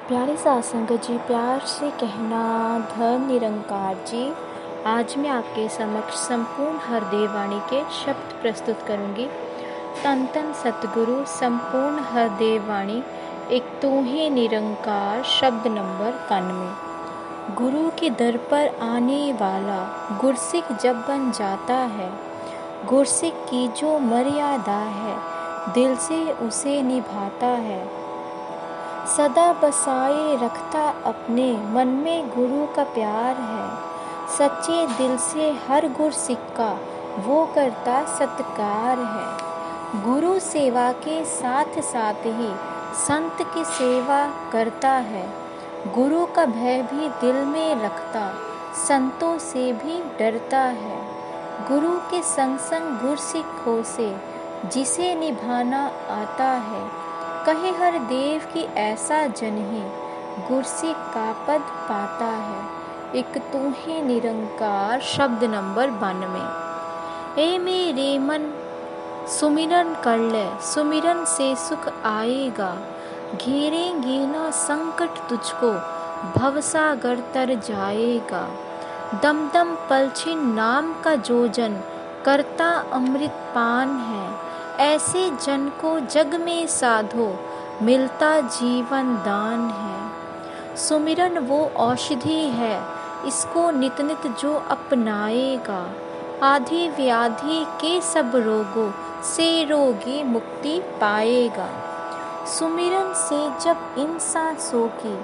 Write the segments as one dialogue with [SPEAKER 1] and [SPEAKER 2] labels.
[SPEAKER 1] प्यारे सत्संग जी, प्यार से कहना धन निरंकार जी। आज मैं आपके समक्ष संपूर्ण हृदय वाणी के शब्द प्रस्तुत करूंगी। तन तन सतगुरु संपूर्ण हृदय वाणी, एक तू ही निरंकार, शब्द नंबर 91। गुरु के दर पर आने वाला गुरसिक जब बन जाता है, गुरसिक की जो मर्यादा है दिल से उसे निभाता है। सदा बसाए रखता अपने मन में गुरु का प्यार है, सच्चे दिल से हर गुरसिक का वो करता सत्कार है। गुरु सेवा के साथ साथ ही संत की सेवा करता है, गुरु का भय भी दिल में रखता, संतों से भी डरता है। गुरु के संग संग गुरसिखों से जिसे निभाना आता है, कहे हर देव की ऐसा जन ही गुरसिख का पद पाता है। एक तू ही निरंकार, शब्द नंबर 92। ए मेरे मन सुमिरन कर ले, सुमिरन से सुख आएगा, घेरेंगे ना संकट तुझको, भवसागर तर जाएगा। दम दम पलछिन नाम का जो जन करता अमृत पान है, ऐसे जन को जग में साधो मिलता जीवन दान है। सुमिरन वो औषधि है, इसको नित नित जो अपनाएगा, आधि व्याधि के सब रोगों से रोगी मुक्ति पाएगा। सुमिरन से जब इंसान सो की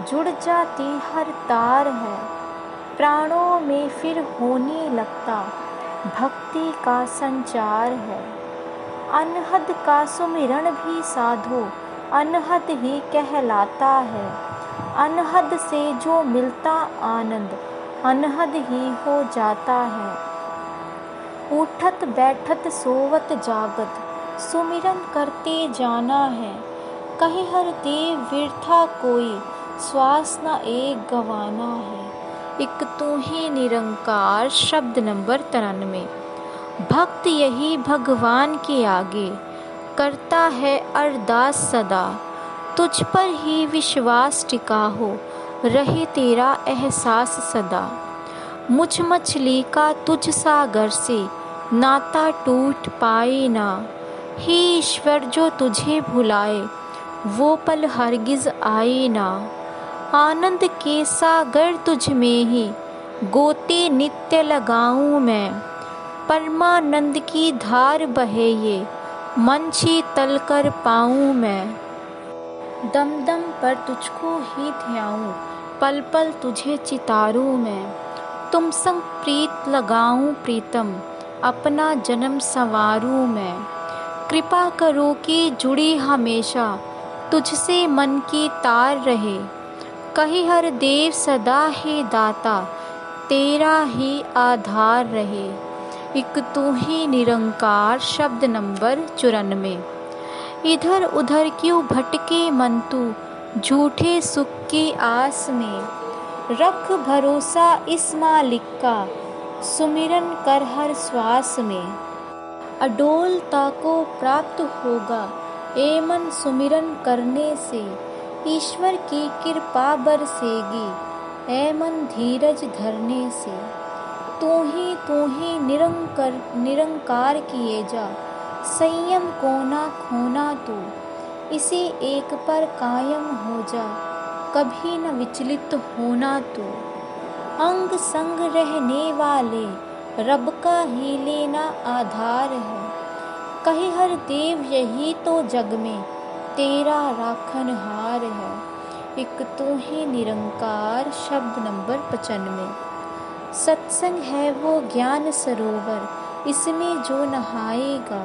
[SPEAKER 1] जुड़ जाती हर तार है, प्राणों में फिर होने लगता भक्ति का संचार है। अनहद का सुमिरन भी साधो अनहद ही कहलाता है, अनहद से जो मिलता आनंद अनहद ही हो जाता है। उठत बैठत सोवत जागत सुमिरन करते जाना है, कहे हर देव व्यर्था कोई श्वास न एक गवाना है। एक तू ही निरंकार, शब्द नंबर 93। भक्त यही भगवान के आगे करता है अरदास सदा, तुझ पर ही विश्वास टिका हो, रहे तेरा एहसास सदा। मुझ मछली का तुझ सागर से नाता टूट पाए ना, हे ईश्वर जो तुझे भुलाए वो पल हरगिज आए ना। आनंद के सागर तुझ में ही गोते नित्य लगाऊं मैं, परमानंद की धार बहे ये मन शीतल कर पाऊं मैं। दम दम पर तुझको ही ध्याऊं, पल पल तुझे चितारूं मैं। तुम संग प्रीत लगाऊं प्रीतम, अपना जन्म संवारूं मैं। कृपा करो कि जुड़ी हमेशा तुझसे मन की तार रहे, कहे हर देव सदा ही दाता तेरा ही आधार रहे। एक तू ही निरंकार, शब्द नंबर 94। इधर उधर क्यों भटके मन तू झूठे सुख की आस में, रख भरोसा इस मालिक का सुमिरन कर हर श्वास में। अडोलता को प्राप्त होगा ए मन सुमिरन करने से, ईश्वर की कृपा बरसेगी ए मन धीरज धरने से। तू ही निरंकार किए जा, संयम को ना खोना तू, इसी एक पर कायम हो जा, कभी न विचलित होना तू। अंग संग रहने वाले रब का ही लेना आधार है, कहे हर देव यही तो जग में तेरा राखनहार है। एक तू ही निरंकार, शब्द नंबर 95। सत्संग है वो ज्ञान सरोवर, इसमें जो नहाएगा,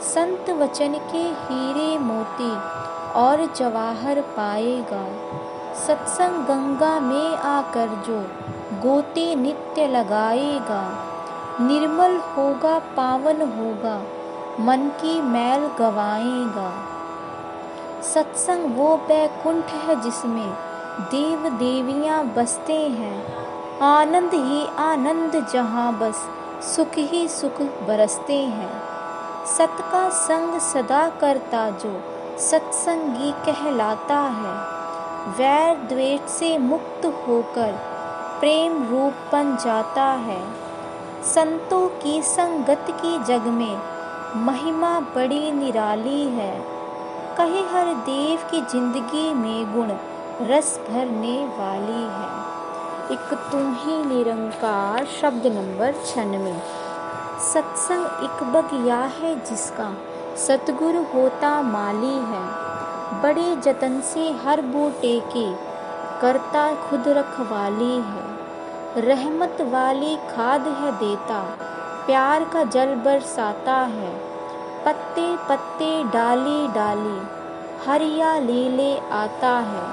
[SPEAKER 1] संत वचन के हीरे मोती और जवाहर पाएगा। सत्संग गंगा में आकर जो गोते नित्य लगाएगा, निर्मल होगा पावन होगा, मन की मैल गवाएगा। सत्संग वो बैकुंठ है जिसमें देव देवियां बसते हैं, आनंद ही आनंद जहाँ बस सुख ही सुख बरसते हैं। सत का संग सदा करता जो सत्संगी कहलाता है, वैर द्वेष से मुक्त होकर प्रेम रूप बन जाता है। संतों की संगत की जग में महिमा बड़ी निराली है। कहे हर देव की जिंदगी में गुण रस भरने वाली है। एक तू ही निरंकार शब्द नंबर 96। सत्संग एक बगिया है जिसका सतगुरु होता माली है। बड़े जतन से हर बूटे की करता खुद रखवाली है। रहमत वाली खाद है देता, प्यार का जल बरसाता है। पत्ते पत्ते डाली डाली हरियाली ले आता है।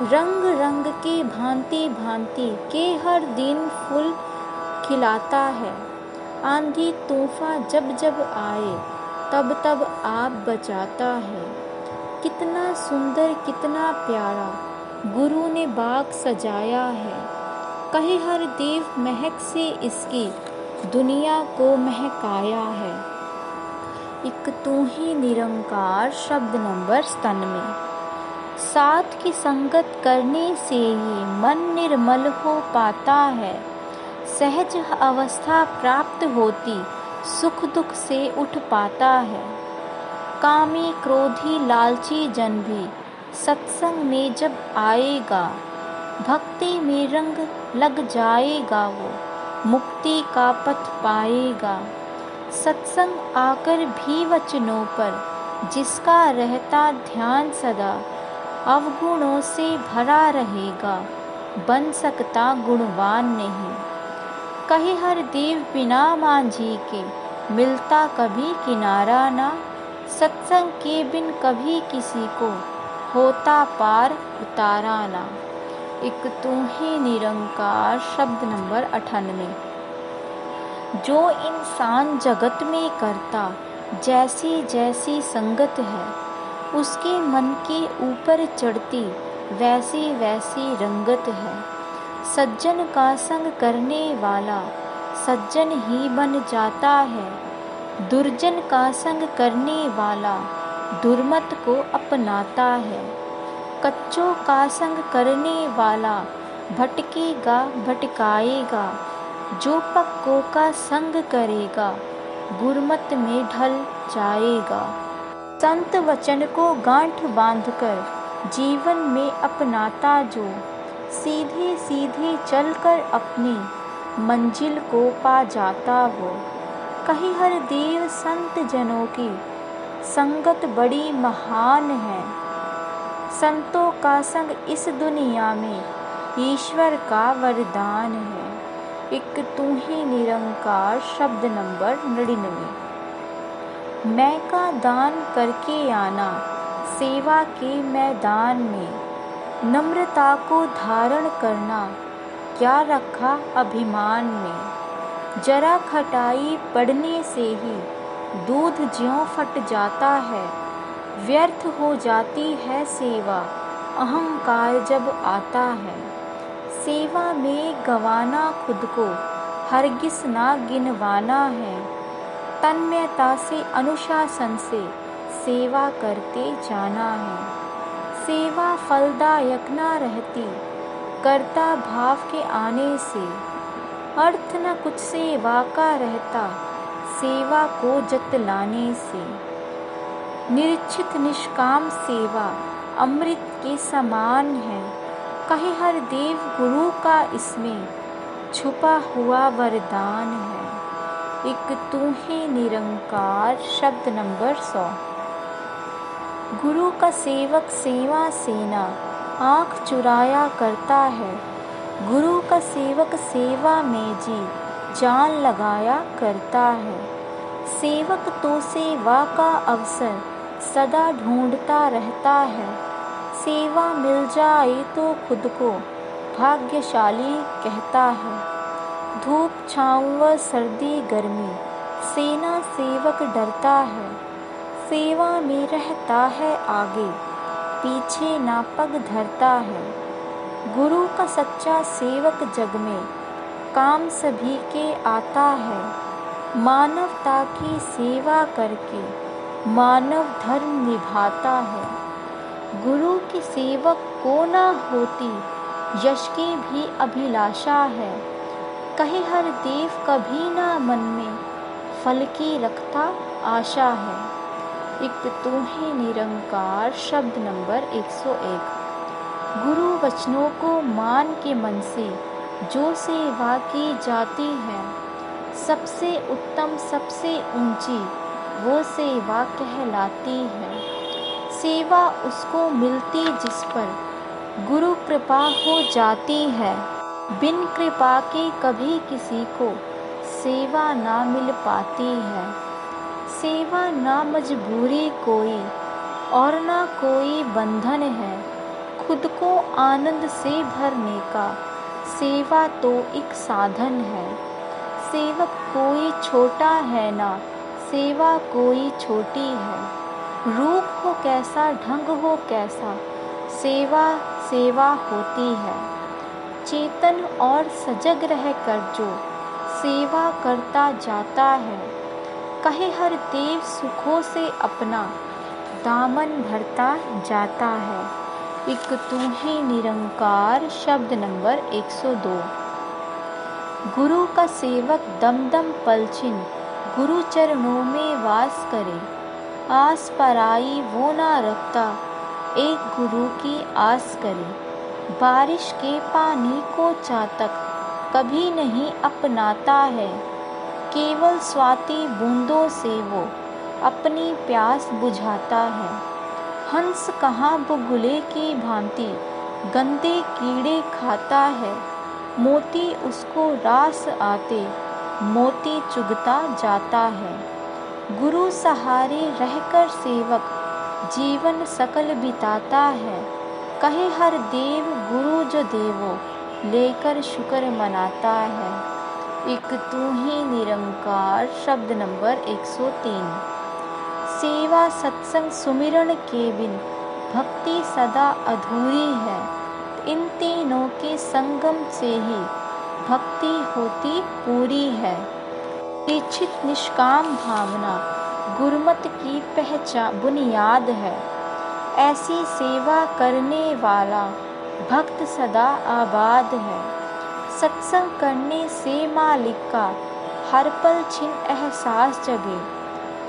[SPEAKER 1] रंग रंग के भांति भांति के हर दिन फूल खिलाता है। आंधी तूफान जब जब आए तब तब आप बचाता है। कितना सुंदर कितना प्यारा गुरु ने बाग सजाया है। कहे हर देव महक से इसकी दुनिया को महकाया है। एक तू ही निरंकार शब्द नंबर 97। साथ की संगत करने से ही मन निर्मल हो पाता है। सहज अवस्था प्राप्त होती सुख दुख से उठ पाता है। कामी क्रोधी लालची जन भी सत्संग में जब आएगा, भक्ति में रंग लग जाएगा, वो मुक्ति का पथ पाएगा। सत्संग आकर भी वचनों पर जिसका रहता ध्यान सदा, अवगुणों से भरा रहेगा, बन सकता गुणवान नहीं। कहे हर देव बिना मांझी के मिलता कभी किनारा ना। सत्संग के बिन कभी किसी को होता पार उतारा ना। एक तू ही निरंकार शब्द नंबर 98। जो इंसान जगत में करता जैसी जैसी संगत है, उसके मन के ऊपर चढ़ती वैसी वैसी रंगत है। सज्जन का संग करने वाला सज्जन ही बन जाता है। दुर्जन का संग करने वाला दुर्मत को अपनाता है। कच्चों का संग करने वाला भटकेगा भटकाएगा। जो पक्कों का संग करेगा गुरमत में ढल जाएगा। संत वचन को गांठ बांधकर जीवन में अपनाता जो, सीधे सीधे चलकर अपनी मंजिल को पा जाता वो। कहीं हर देव संत जनों की संगत बड़ी महान है। संतों का संग इस दुनिया में ईश्वर का वरदान है। एक तू ही निरंकार शब्द नंबर 99। मैं का दान करके आना सेवा के मैदान में। नम्रता को धारण करना क्या रखा अभिमान में। जरा खटाई पड़ने से ही दूध ज्यों फट जाता है। व्यर्थ हो जाती है सेवा अहंकार जब आता है। सेवा में गंवाना खुद को हरगिज ना गिनवाना है। तन्मयता से अनुशासन से सेवा करते जाना है। सेवा फलदायक ना रहती कर्ता भाव के आने से। अर्थ न कुछ सेवा का रहता सेवा को जतलाने से। निश्चित निष्काम सेवा अमृत के समान है। कहे हर देव गुरु का इसमें छुपा हुआ वरदान है। एक तू ही निरंकार शब्द नंबर 100। गुरु का सेवक सेवा सेना आँख चुराया करता है। गुरु का सेवक सेवा में जी जान लगाया करता है। सेवक तो सेवा का अवसर सदा ढूंढता रहता है। सेवा मिल जाए तो खुद को भाग्यशाली कहता है। धूप छाँव व सर्दी गर्मी सेना सेवक डरता है। सेवा में रहता है आगे पीछे ना पग धरता है। गुरु का सच्चा सेवक जग में काम सभी के आता है। मानवता की सेवा करके मानव धर्म निभाता है। गुरु के सेवक को न होती, यश की भी अभिलाषा है। कहे हर देव कभी ना मन में, फल की रखता आशा है। एक तू ही निरंकार शब्द नंबर 101। गुरु वचनों को मान के मन से जो सेवा की जाती है, सबसे उत्तम सबसे ऊंची वो सेवा कहलाती है। सेवा उसको मिलती जिस पर गुरु कृपा हो जाती है। बिन कृपा के कभी किसी को सेवा ना मिल पाती है। सेवा ना मजबूरी कोई और ना कोई बंधन है। खुद को आनंद से भरने का सेवा तो एक साधन है। सेवक कोई छोटा है ना सेवा कोई छोटी है। रूप हो कैसा ढंग हो कैसा, सेवा सेवा होती है। चेतन और सजग रह कर जो सेवा करता जाता है, कहे हर देव सुखों से अपना दामन भरता जाता है। एक तू ही निरंकार शब्द नंबर 102। गुरु का सेवक दम दम पलछिन गुरु चरणों में वास करे। आस पराई वो ना रखता, एक गुरु की आस करे। बारिश के पानी को चातक कभी नहीं अपनाता है। केवल स्वाति बूंदों से वो अपनी प्यास बुझाता है। हंस कहाँ बुलबुले की भांति गंदे कीड़े खाता है। मोती उसको रास आते मोती चुगता जाता है। गुरु सहारे रहकर सेवक जीवन सकल बिताता है। कहे हर देव गुरु जो देवो लेकर शुक्र मनाता है। एक तू ही निरंकार शब्द नंबर 103। सेवा सत्संग सुमिरन के बिन भक्ति सदा अधूरी है। इन तीनों के संगम से ही भक्ति होती पूरी है। इच्छित निष्काम भावना गुरुमत की पहचान बुनियाद है। ऐसी सेवा करने वाला भक्त सदा आबाद है। सत्संग करने से मालिक का हर पल छिन एहसास जगे।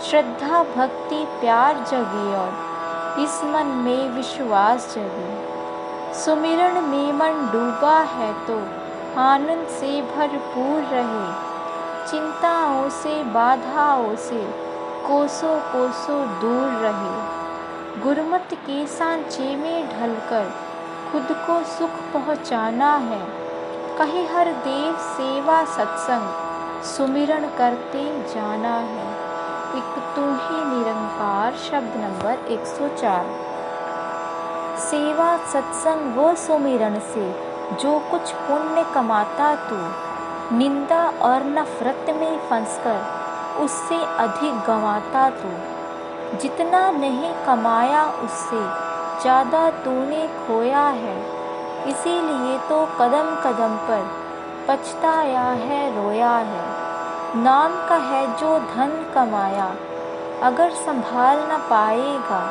[SPEAKER 1] श्रद्धा भक्ति प्यार जगे और इस मन में विश्वास जगे। सुमिरन में मन डूबा है तो आनंद से भरपूर रहे। चिंताओं से बाधाओं से कोसों कोसों दूर रहे। गुरुमत के सांचे में ढलकर खुद को सुख पहुँचाना है। कहे हर देव सेवा सत्संग सुमिरन करते जाना है। एक तू ही निरंकार शब्द नंबर 104। सेवा सत्संग वो सुमिरन से जो कुछ पुण्य कमाता तू, निंदा और नफरत में फंसकर उससे अधिक गंवाता तू। जितना नहीं कमाया उससे ज़्यादा तूने खोया है। इसीलिए तो कदम कदम पर पछताया है रोया है। नाम का है जो धन कमाया अगर संभाल न पाएगा।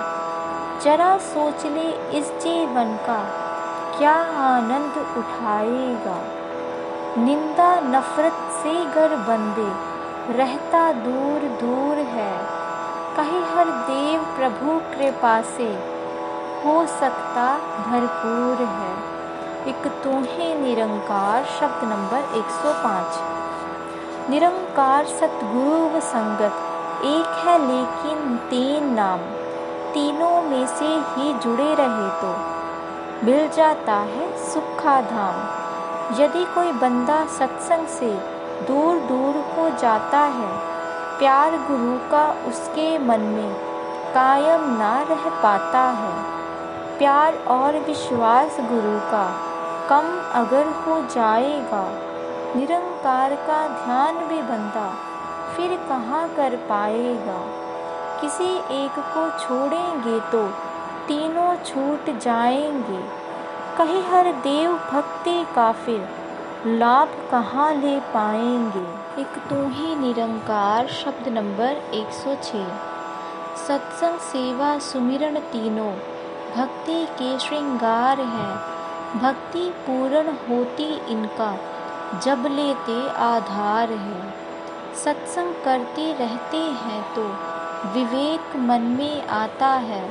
[SPEAKER 1] जरा सोच ले इस जीवन का क्या आनंद उठाएगा। निंदा नफरत से घर बंदे रहता दूर दूर है। कहे हर देव प्रभु कृपा से हो सकता भरपूर है। एक तू ही निरंकार शब्द नंबर 105। निरंकार सतगुरु व संगत एक है लेकिन तीन नाम। तीनों में से ही जुड़े रहे तो मिल जाता है सुखा धाम। यदि कोई बंदा सत्संग से दूर दूर हो जाता है, प्यार गुरु का उसके मन में कायम ना रह पाता है। प्यार और विश्वास गुरु का कम अगर हो जाएगा, निरंकार का ध्यान भी बंदा फिर कहाँ कर पाएगा। किसी एक को छोड़ेंगे तो तीनों छूट जाएंगे। कहे हर देव भक्ति का फिर लाभ कहाँ ले पाएंगे। एक तू ही निरंकार शब्द नंबर 106। सत्संग सेवा सुमिरन तीनों भक्ति के श्रृंगार है। भक्ति पूर्ण होती इनका जब लेते आधार है। सत्संग करते रहते हैं तो विवेक मन में आता है।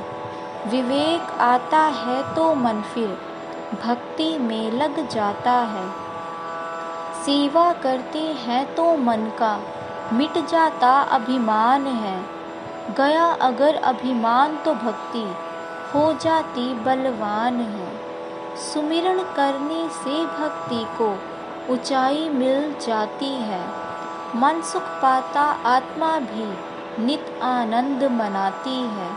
[SPEAKER 1] विवेक आता है तो मन फिर भक्ति में लग जाता है। सेवा करते हैं तो मन का मिट जाता अभिमान है। गया अगर अभिमान तो भक्ति हो जाती बलवान है। सुमिरन करने से भक्ति को ऊंचाई मिल जाती है। मन सुख पाता आत्मा भी नित आनंद मनाती है।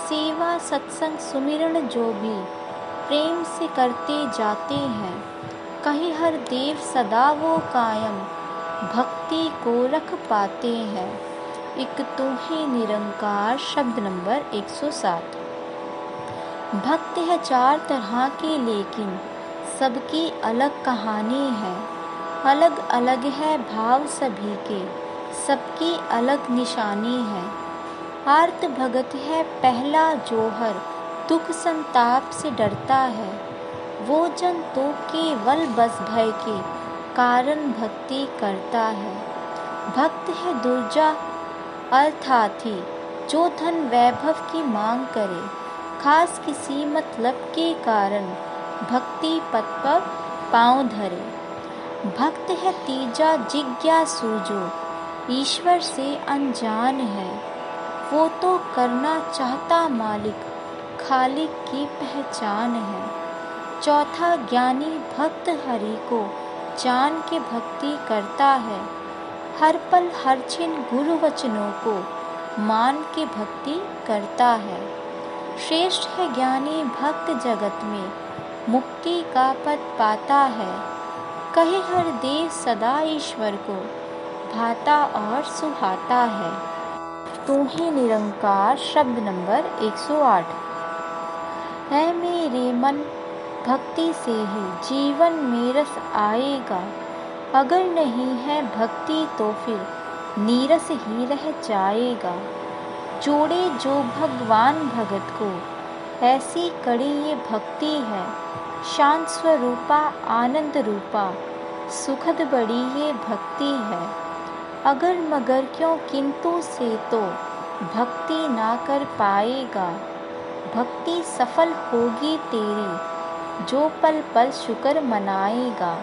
[SPEAKER 1] सेवा सत्संग सुमिरन जो भी प्रेम से करते जाते हैं, कहीं हर देव सदा वो कायम भक्ति को रख पाते हैं। एक तू ही निरंकार शब्द नंबर 107। भक्त है चार तरह के लेकिन सबकी अलग कहानी है। अलग अलग है भाव सभी के, सबकी अलग निशानी है। आर्त भगत है पहला जो हर दुख संताप से डरता है। वो जन तो केवल बस भय के कारण भक्ति करता है। भक्त है दुर्जा अर्थार्थी जो धन वैभव की मांग करे, खास किसी मतलब के कारण भक्ति पथ पर पांव धरे। भक्त है तीजा जिज्ञासु जो ईश्वर से अनजान है। वो तो करना चाहता मालिक खालिक की पहचान है। चौथा ज्ञानी भक्त हरि को जान के भक्ति करता है। हर पल हर क्षण गुरु वचनों को मान के भक्ति करता है। श्रेष्ठ है ज्ञानी भक्त जगत में मुक्ति का पद पाता है। कहे हर देव सदा ईश्वर को भाता और सुहाता है। तू ही निरंकार शब्द नंबर 108। है मेरे मन भक्ति से ही जीवन में रस आएगा। अगर नहीं है भक्ति तो फिर नीरस ही रह जाएगा। जोड़े जो भगवान भगत को ऐसी कड़ी ये भक्ति है। शांत स्वरूपा आनंद रूपा सुखद बड़ी ये भक्ति है। अगर मगर क्यों किंतु से तो भक्ति ना कर पाएगा। भक्ति सफल होगी तेरी जो पल पल शुक्र मनाएगा।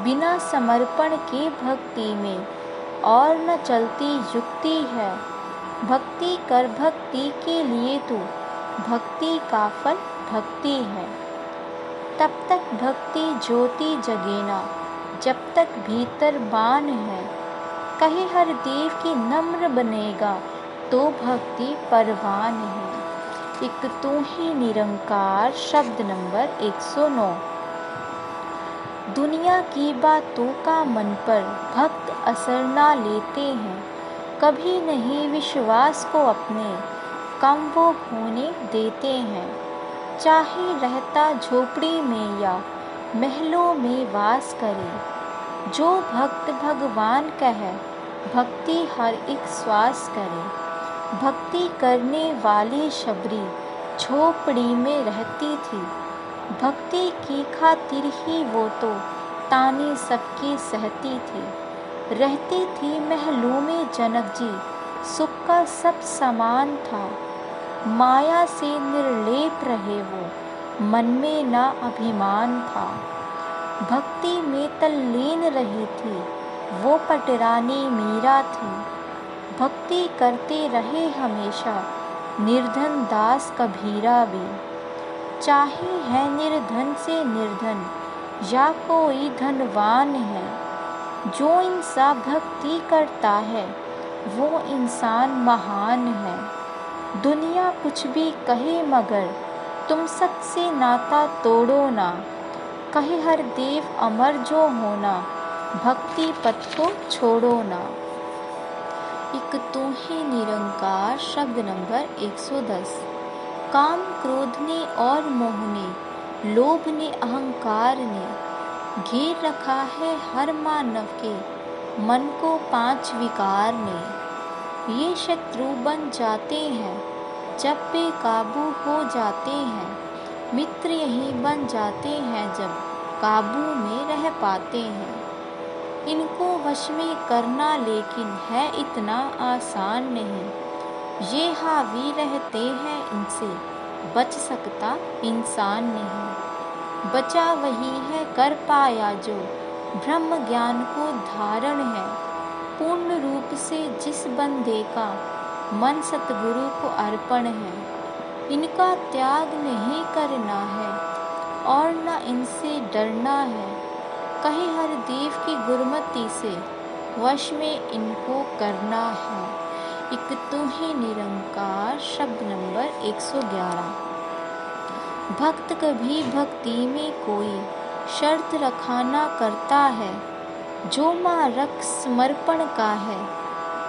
[SPEAKER 1] बिना समर्पण के भक्ति में और न चलती युक्ति है। भक्ति कर भक्ति के लिए तू भक्ति का फल भक्ति है। तब तक भक्ति ज्योति जगेना जब तक भीतर बान है। कहे हर देव की नम्र बनेगा तो भक्ति परवान है। एक तू ही निरंकार शब्द नंबर 109। दुनिया की बातों का मन पर भक्त असर ना लेते हैं। कभी नहीं विश्वास को अपने कम वो होने देते हैं। चाहे रहता झोपड़ी में या महलों में वास करे, जो भक्त भगवान कहे भक्ति हर एक श्वास करे। भक्ति करने वाली शबरी झोपड़ी में रहती थी। भक्ति की खातिर ही वो तो ताने सबकी सहती थी। रहती थी महलों में जनक जी, सुख का सब समान था। माया से निर्लेप रहे वो, मन में ना अभिमान था। भक्ति में तल्लीन रही थी, वो पटरानी मीरा थी। भक्ति करते रहे हमेशा निर्धन दास कबीरा भी। चाहे है निर्धन से निर्धन या कोई धनवान है, जो इंसान भक्ति करता है वो इंसान महान है। दुनिया कुछ भी कहे मगर तुम सच से नाता तोड़ो ना। कहे हर देव अमर जो होना, भक्ति पथ को छोड़ो ना। एक तू ही निरंकार शब्द नंबर 110। काम क्रोध ने और मोह ने, लोभ ने अहंकार ने घेर रखा है हर मानव के मन को 5 विकार ने। ये शत्रु बन जाते हैं जब बेकाबू हो जाते हैं, मित्र यही बन जाते हैं जब काबू में रह पाते हैं। इनको वश में करना लेकिन है इतना आसान नहीं, ये हावी रहते हैं इनसे बच सकता इंसान नहीं। बचा वही है कर पाया जो ब्रह्म ज्ञान को धारण है, पूर्ण रूप से जिस बंदे का मन सतगुरु को अर्पण है। इनका त्याग नहीं करना है और न इनसे डरना है, कहीं हर देव की गुरमति से वश में इनको करना है। एक तू ही निरंकार शब्द नंबर 111। भक्त कभी भक्ति में कोई शर्त रखाना करता है, जो मार्ग समर्पण का है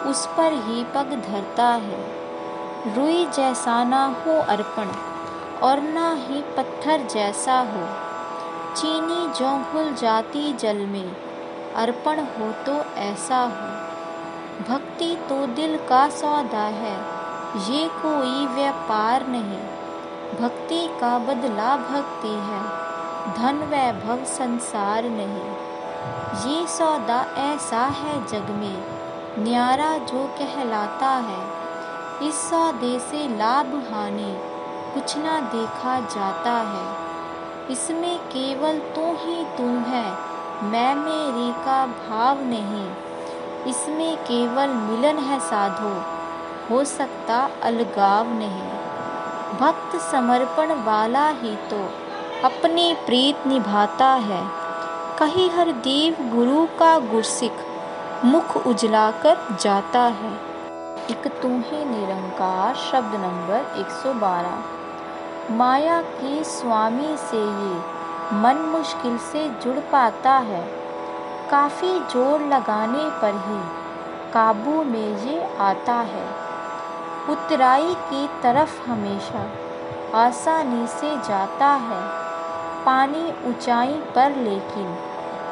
[SPEAKER 1] उस पर ही पग धरता है। रुई जैसा ना हो अर्पण और ना ही पत्थर जैसा हो, चीनी जो घुल जाती जल में अर्पण हो तो ऐसा हो। भक्ति तो दिल का सौदा है, ये कोई व्यापार नहीं, भक्ति का बदला भक्ति है, धन वैभव संसार नहीं। ये सौदा ऐसा है जग में न्यारा जो कहलाता है, इस सौदे से लाभ हानि कुछ ना देखा जाता है। इसमें केवल तू ही तू है, मैं मेरी का भाव नहीं, इसमें केवल मिलन है साधो, हो सकता अलगाव नहीं। भक्त समर्पण वाला ही तो अपनी प्रीत निभाता है, कहीं हर देव गुरु का गुरसिख मुख उजला कर जाता है। एक तू ही निरंकार शब्द नंबर 112। माया के स्वामी से ये मन मुश्किल से जुड़ पाता है, काफ़ी जोर लगाने पर ही काबू में ये आता है। उतराई की तरफ हमेशा आसानी से जाता है, पानी ऊंचाई पर लेकिन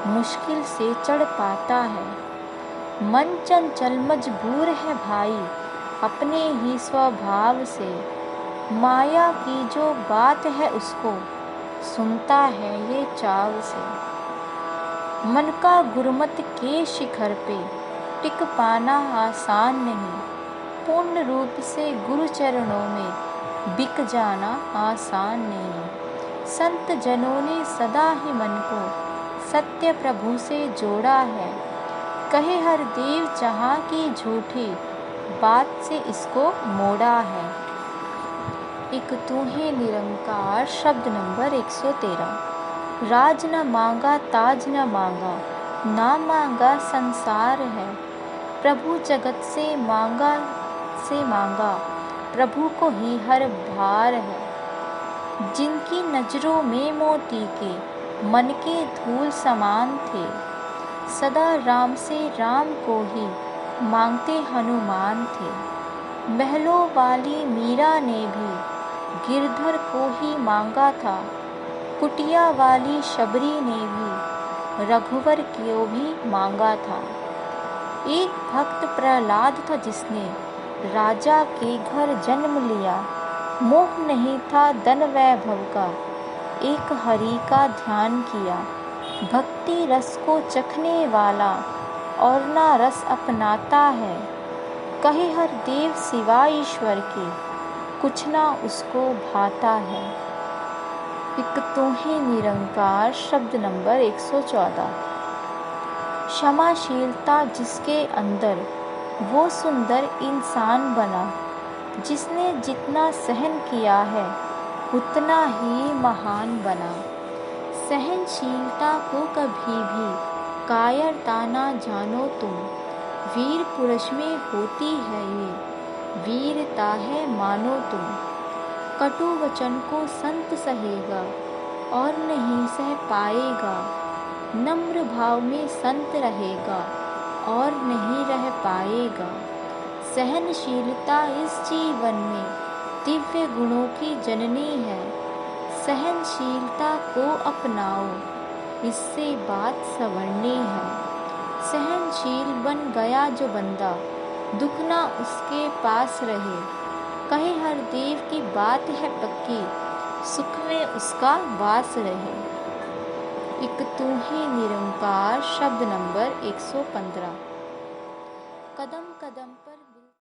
[SPEAKER 1] मुश्किल से चढ़ पाता है। मन चंचल मजबूर है भाई अपने ही स्वभाव से, माया की जो बात है उसको सुनता है ये चाव से। मन का गुरमत के शिखर पे टिक पाना आसान नहीं, पूर्ण रूप से गुरु चरणों में बिक जाना आसान नहीं। संत जनों ने सदा ही मन को सत्य प्रभु से जोड़ा है, कहे हर देव जहाँ की झूठी बात से इसको मोड़ा है। एक तू ही निरंकार शब्द नंबर 113। राज न मांगा ताज न मांगा, ना मांगा संसार है, प्रभु जगत से मांगा प्रभु को ही हर भार है। जिनकी नजरों में मोती के मन के धूल समान थे, सदा राम से राम को ही मांगते हनुमान थे। महलों वाली मीरा ने भी गिरधर को ही मांगा था, कुटिया वाली शबरी ने भी रघुवर को भी मांगा था। एक भक्त प्रहलाद था जिसने राजा के घर जन्म लिया, मोह नहीं था धन वैभव का, एक हरि का ध्यान किया। भक्ति रस को चखने वाला और ना रस अपनाता है, कहे हर देव सिवा ईश्वर के कुछ ना उसको भाता है। एक तू ही निरंकार शब्द नंबर 114। क्षमाशीलता जिसके अंदर वो सुंदर इंसान बना, जिसने जितना सहन किया है उतना ही महान बना। सहनशीलता को कभी भी कायरता ना जानो तुम, वीर पुरुष में होती है ये वीरता है मानो तुम। कटु वचन को संत सहेगा और नहीं सह पाएगा, नम्र भाव में संत रहेगा और नहीं रह पाएगा। सहनशीलता इस जीवन में दिव्य गुणों की जननी है, सहनशीलता को अपनाओ इससे बात संवरनी है। सहनशील बन गया जो बंदा, दुख ना उसके पास रहे, कहीं हर देव की बात है पक्की, सुख में उसका वास रहे। एक तू ही निरंकार शब्द नंबर 115। कदम कदम पर